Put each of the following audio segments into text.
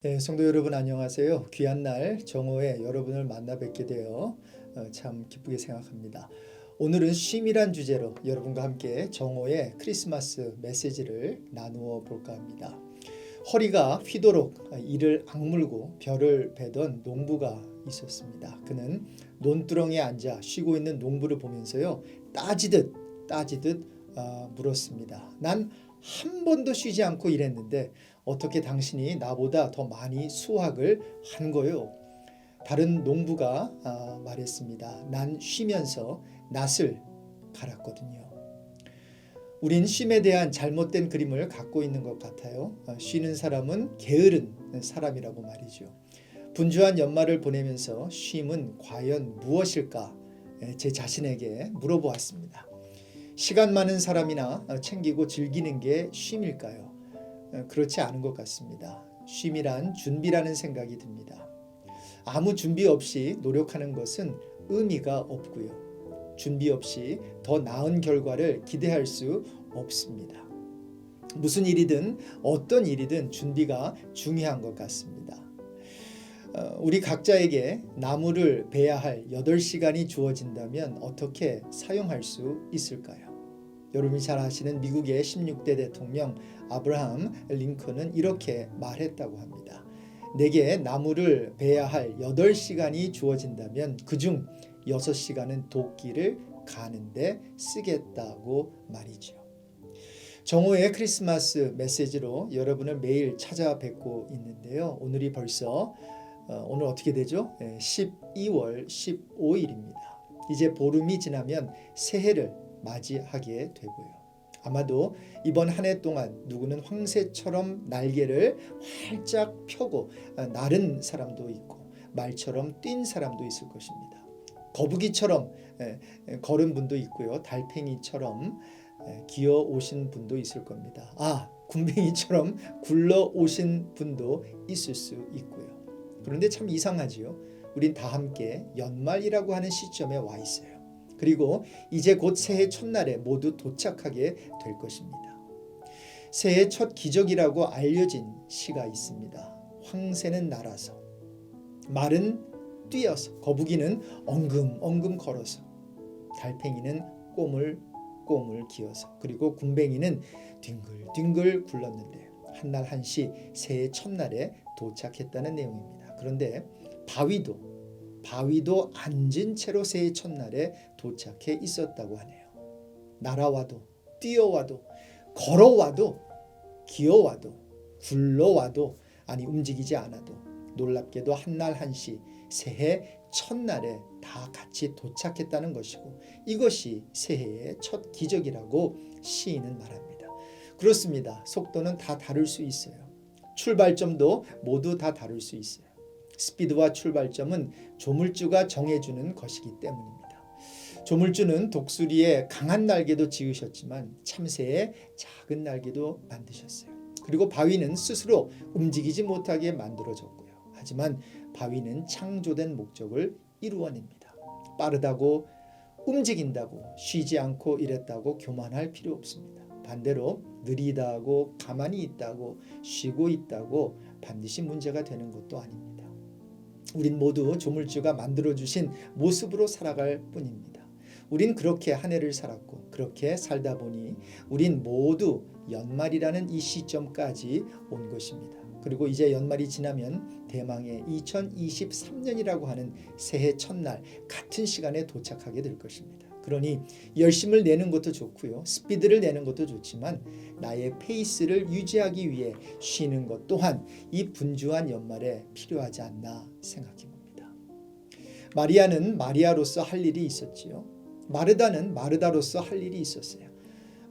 네, 성도 여러분 안녕하세요. 귀한 날 정오에 여러분을 만나 뵙게 되어 참 기쁘게 생각합니다. 오늘은 쉼이란 주제로 여러분과 함께 정오의 크리스마스 메시지를 나누어 볼까 합니다. 허리가 휘도록 이를 악물고 별을 베던 농부가 있었습니다. 그는 논두렁에 앉아 쉬고 있는 농부를 보면서요 따지듯 물었습니다. 난 한 번도 쉬지 않고 일했는데 어떻게 당신이 나보다 더 많이 수확을 한 거요? 다른 농부가 말했습니다. 난 쉬면서 낫을 갈았거든요. 우린 쉼에 대한 잘못된 그림을 갖고 있는 것 같아요. 쉬는 사람은 게으른 사람이라고 말이죠. 분주한 연말을 보내면서 쉼은 과연 무엇일까? 제 자신에게 물어보았습니다. 시간 많은 사람이나 챙기고 즐기는 게 쉼일까요? 그렇지 않은 것 같습니다. 쉼이란 준비라는 생각이 듭니다. 아무 준비 없이 노력하는 것은 의미가 없고요. 준비 없이 더 나은 결과를 기대할 수 없습니다. 무슨 일이든 어떤 일이든 준비가 중요한 것 같습니다. 우리 각자에게 나무를 베야 할 8시간이 주어진다면 어떻게 사용할 수 있을까요? 여러분이 잘 아시는 미국의 16대 대통령 아브라함 링컨은 이렇게 말했다고 합니다. 내게 나무를 베야 할 8시간이 주어진다면 그중 6시간은 도끼를 가는데 쓰겠다고 말이죠. 정오의 크리스마스 메시지로 여러분을 매일 찾아뵙고 있는데요. 오늘이 벌써 오늘 어떻게 되죠? 12월 15일입니다. 이제 보름이 지나면 새해를 맞이하게 되고요. 아마도 이번 한 해 동안 누구는 황새처럼 날개를 활짝 펴고 날은 사람도 있고 말처럼 뛴 사람도 있을 것입니다. 거북이처럼 걸은 분도 있고요. 달팽이처럼 기어 오신 분도 있을 겁니다. 군뱅이처럼 굴러 오신 분도 있을 수 있고요. 그런데 참 이상하지요. 우린 다 함께 연말이라고 하는 시점에 와 있어요. 그리고 이제 곧 새해 첫날에 모두 도착하게 될 것입니다. 새해 첫 기적이라고 알려진 시가 있습니다. 황새는 날아서, 말은 뛰어서, 거북이는 엉금엉금 걸어서, 달팽이는 꼬물꼬물 기어서, 그리고 군뱅이는 뒹글뒹글 굴렀는데 한날 한시 새해 첫날에 도착했다는 내용입니다. 그런데 바위도 앉은 채로 새해 첫날에 도착해 있었다고 하네요. 날아와도 뛰어와도 걸어와도 기어와도 굴러와도 움직이지 않아도 놀랍게도 한날 한시 새해 첫날에 다 같이 도착했다는 것이고 이것이 새해의 첫 기적이라고 시인은 말합니다. 그렇습니다. 속도는 다 다를 수 있어요. 출발점도 모두 다 다를 수 있어요. 스피드와 출발점은 조물주가 정해주는 것이기 때문입니다. 조물주는 독수리의 강한 날개도 지으셨지만 참새의 작은 날개도 만드셨어요. 그리고 바위는 스스로 움직이지 못하게 만들어졌고요. 하지만 바위는 창조된 목적을 이루어냅니다. 빠르다고 움직인다고 쉬지 않고 일했다고 교만할 필요 없습니다. 반대로 느리다고 가만히 있다고 쉬고 있다고 반드시 문제가 되는 것도 아닙니다. 우린 모두 조물주가 만들어주신 모습으로 살아갈 뿐입니다. 우린 그렇게 한 해를 살았고 그렇게 살다 보니 우린 모두 연말이라는 이 시점까지 온 것입니다. 그리고 이제 연말이 지나면 대망의 2023년이라고 하는 새해 첫날 같은 시간에 도착하게 될 것입니다. 그러니 열심을 내는 것도 좋고요. 스피드를 내는 것도 좋지만 나의 페이스를 유지하기 위해 쉬는 것 또한 이 분주한 연말에 필요하지 않나 생각해 봅니다. 마리아는 마리아로서 할 일이 있었지요. 마르다는 마르다로서 할 일이 있었어요.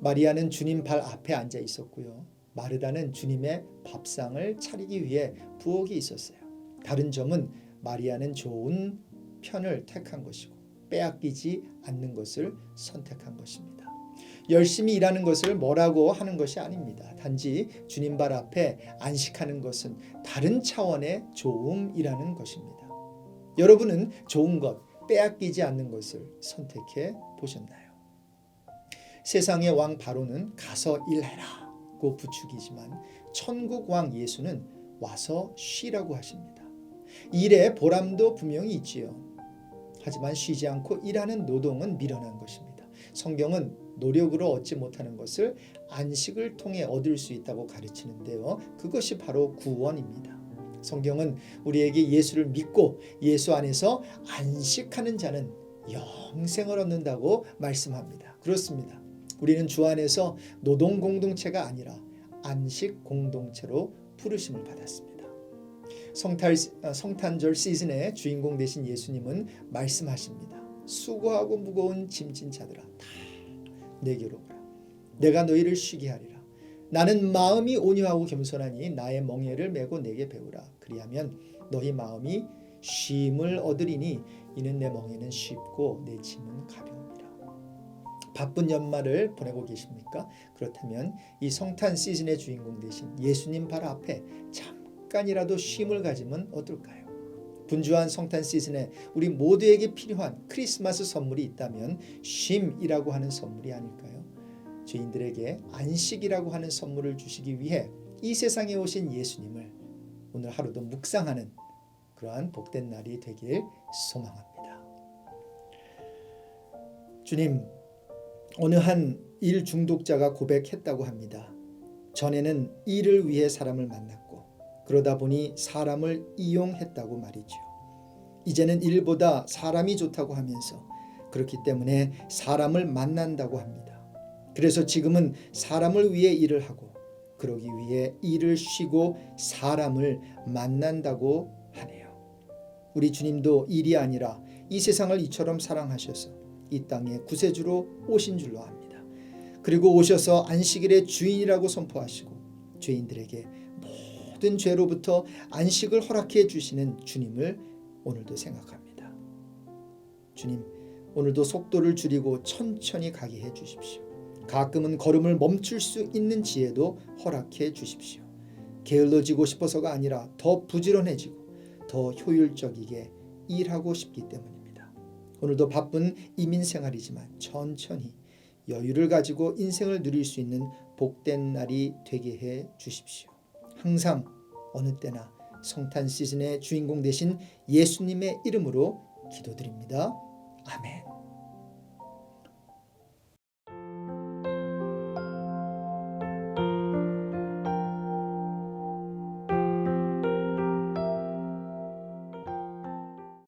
마리아는 주님 발 앞에 앉아 있었고요. 마르다는 주님의 밥상을 차리기 위해 부엌에 있었어요. 다른 점은 마리아는 좋은 편을 택한 것이고 빼앗기지 않는 것을 선택한 것입니다. 열심히 일하는 것을 뭐라고 하는 것이 아닙니다. 단지 주님 발 앞에 안식하는 것은 다른 차원의 좋음이라는 것입니다. 여러분은 좋은 것, 빼앗기지 않는 것을 선택해 보셨나요? 세상의 왕 바로는 가서 일해라고 부추기지만 천국 왕 예수는 와서 쉬라고 하십니다. 일의 보람도 분명히 있지요. 하지만 쉬지 않고 일하는 노동은 미련한 것입니다. 성경은 노력으로 얻지 못하는 것을 안식을 통해 얻을 수 있다고 가르치는데요. 그것이 바로 구원입니다. 성경은 우리에게 예수를 믿고 예수 안에서 안식하는 자는 영생을 얻는다고 말씀합니다. 그렇습니다. 우리는 주 안에서 노동 공동체가 아니라 안식 공동체로 부르심을 받았습니다. 성탄절 시즌의 주인공 되신 예수님은 말씀하십니다. 수고하고 무거운 짐진 자들아 다 내게로 오라. 내가 너희를 쉬게 하리라. 나는 마음이 온유하고 겸손하니 나의 멍에를 메고 내게 배우라. 그리하면 너희 마음이 쉼을 얻으리니 이는 내 멍에는 쉽고 내 짐은 가벼움이라. 바쁜 연말을 보내고 계십니까? 그렇다면 이 성탄 시즌의 주인공 되신 예수님 발 앞에 잠깐이라도 쉼을 가지면 어떨까요? 분주한 성탄 시즌에 우리 모두에게 필요한 크리스마스 선물이 있다면 쉼이라고 하는 선물이 아닐까요? 죄인들에게 안식이라고 하는 선물을 주시기 위해 이 세상에 오신 예수님을 오늘 하루도 묵상하는 그러한 복된 날이 되길 소망합니다. 주님, 어느 한 일 중독자가 고백했다고 합니다. 전에는 일을 위해 사람을 만났고 그러다 보니 사람을 이용했다고 말이죠. 이제는 일보다 사람이 좋다고 하면서 그렇기 때문에 사람을 만난다고 합니다. 그래서 지금은 사람을 위해 일을 하고 그러기 위해 일을 쉬고 사람을 만난다고 하네요. 우리 주님도 일이 아니라 이 세상을 이처럼 사랑하셔서 이 땅에 구세주로 오신 줄로 압니다. 그리고 오셔서 안식일의 주인이라고 선포하시고 죄인들에게 모든 죄로부터 안식을 허락해 주시는 주님을 오늘도 생각합니다. 주님, 오늘도 속도를 줄이고 천천히 가게 해 주십시오. 가끔은 걸음을 멈출 수 있는 지혜도 허락해 주십시오. 게을러지고 싶어서가 아니라 더 부지런해지고 더 효율적이게 일하고 싶기 때문입니다. 오늘도 바쁜 이민 생활이지만 천천히 여유를 가지고 인생을 누릴 수 있는 복된 날이 되게 해 주십시오. 항상 어느 때나 성탄 시즌의 주인공 되신 예수님의 이름으로 기도드립니다. 아멘.